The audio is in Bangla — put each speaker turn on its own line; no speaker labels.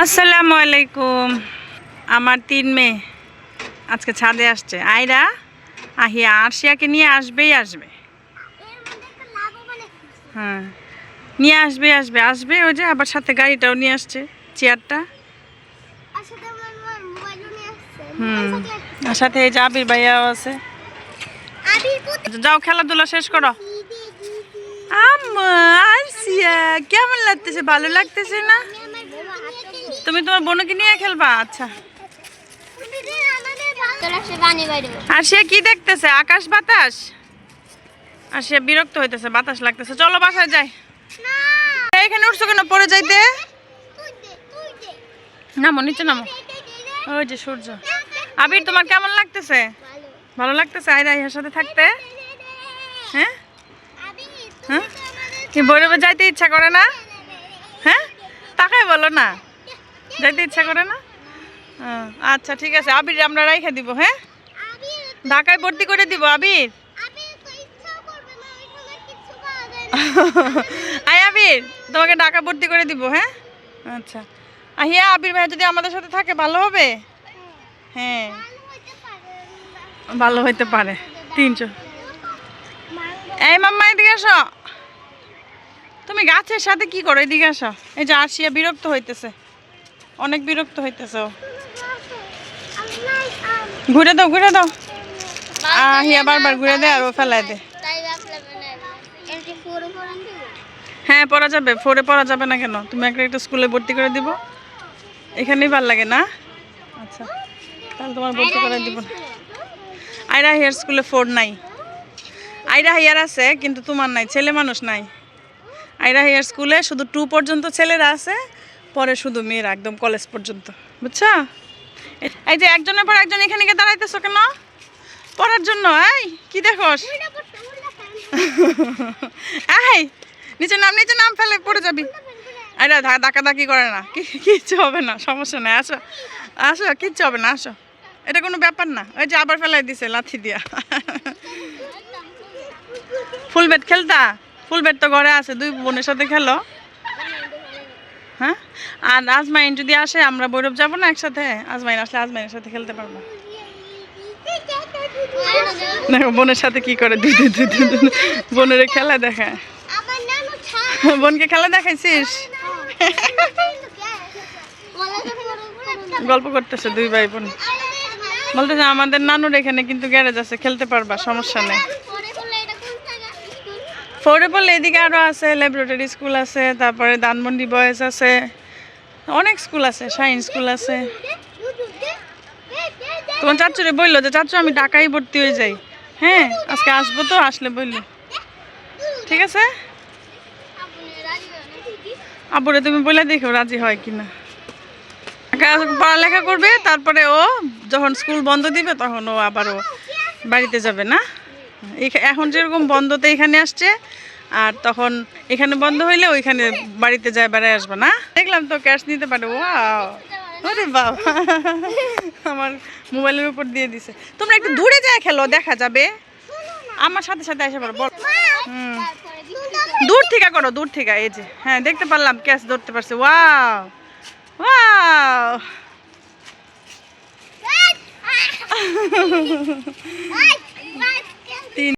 আসসালামু আলাইকুম। আমার 3 মেয়ে আজকে ছাদে আসছে। আয়রা আহিয়া আরশিয়াকে নিয়ে আসবে। হ্যাঁ, নিয়ে আসবে ওই যে আবার সাথে গাড়িটাও নিয়ে আসছে, চেয়ারটা। আর সাথে এই যে আবির ভাইয়াও আছে। যাও খেলাধুলা শেষ করো। আম্মা আরশিয়া কেমন লাগতেছে? ভালো লাগতেছে না? তুমি তোমার বোনকে নিয়ে খেলবা? আচ্ছা। আরশিয়া কি দেখতেছে? আকাশ বাতাস? আরশিয়া বিরক্ত হইতেছে, বাতাস লাগতেছে। চলো বাসায় যাই। এখানে উঠছো কেন? পড়ে যাইতে নামো, নিচে নামো। ওই যে সূর্য। আবির তোমার কেমন লাগতেছে? ভালো লাগতেছে আয়রা ইহার সাথে থাকতে? হ্যাঁ হ্যাঁ, কি ভৈরবে যাইতে ইচ্ছা করে না? হ্যাঁ, তাকাই বলো না, যাইতে ইচ্ছা করে না? আচ্ছা ঠিক আছে, আবির আমরা রাইখে দিব। হ্যাঁ, ঢাকায় ভর্তি করে দিব আবির। আয় আবির, তোমাকে ঢাকা ভর্তি করে দিব। হ্যাঁ আচ্ছা। আহিয়া আবির ভাই যদি আমাদের সাথে থাকে ভালো হবে। হ্যাঁ, ভালো হইতে পারে। 300। এই মাম্মা এদিকে আসো। তুমি গাছের সাথে কি করো? এদিকে আসো। এই যে আরশিয়া বিরক্ত হইতেছে, অনেক বিরক্ত হইতেছে ও। ঘুরে দাও ঘুরে দাও। আহিয়া বারবার ঘুরে দেয় আর ও ফেলায় দে। হ্যাঁ পড়া যাবে, 4-এ পড়া যাবে না কেন? তুমি একটা স্কুলে ভর্তি করে দিব, এখানেই ভাল লাগে না? আচ্ছা তাহলে তোমার ভর্তি করে দিব না। আয়রা হিয়ার স্কুলে 4 নাই। আয়রা হিয়ার আছে কিন্তু তোমার নাই, ছেলে মানুষ নাই। আয়রা হিয়ার স্কুলে শুধু 2 পর্যন্ত ছেলেরা আছে, পরে শুধু মেয়েরা একদম কলেজ পর্যন্ত, বুঝছো? এই যে একজনের পর একজন এখানে গিয়ে দাঁড়াইতেছো কেন? পড়ার জন্য? এই কি দেখোস? এই নিচে নাম ফেলে পড়ে যাবি। আরে ধাক্কাধাক্কি করে না, কিচ্ছু হবে না, সমস্যা নেই। আসো আসো, কিচ্ছু হবে না, আসো। এটা কোনো ব্যাপার না। ওই যে আবার ফেলাই দিছে লাথি দিয়া। ফুল ব্যাট খেলতা? ফুল ব্যাট তো ঘরে আছে, 2 বোনের সাথে খেলো। হ্যাঁ, আর আজমাইন যদি আসে আমরা ভৈরব যাবো না একসাথে? আজমাইন আসলে আজমাইনের সাথে খেলতে পারবো। দেখো বোনের সাথে কি করে, বোনের খেলা দেখায়। বোনকে খেলা দেখাইছিস? গল্প করতেছে 2 ভাই বোন, বলতেছে আমাদের নানুর এখানে কিন্তু গ্যারেজ আছে, খেলতে পারবা, সমস্যা নেই। 4-এ পড়লে এদিকে আরো আছে, ল্যাবরেটরি স্কুল আছে, তারপরে ধানমন্ডি বয়েজ আছে, অনেক স্কুল আছে, শাইন স্কুল আছে। তোমার চাচুরে বললো যে চাচু আমি ঢাকায় ভর্তি হয়ে যাই। হ্যাঁ আজকে আসবো, তো আসলে বললো। ঠিক আছে, আব্বুরে তুমি বলে দেখো রাজি হয় কিনা। পড়ালেখা করবে, তারপরে ও যখন স্কুল বন্ধ দিবে তখন ও আবারও বাড়িতে যাবে না? এখন যেরকম বন্ধতে এখানে আসছে, আর তখন এখানে বন্ধ হইলে ওইখানে বাড়িতে যায় বেড়ায় আসবে না? দেখলাম তো ক্যাশ নিতে পারে। ওয়াও, আরে বাবা, আমার মোবাইলের উপর দিয়ে দিছে। তোমরা একটু দূরে যায় খেলো, দেখা যাবে। আমার সাথে সাথে এসে পারো, বল। দূর থেকে করো, দূর থেকে। এই যে হ্যাঁ দেখতে পারলাম, ক্যাশ ধরতে পারছে। Wow wow.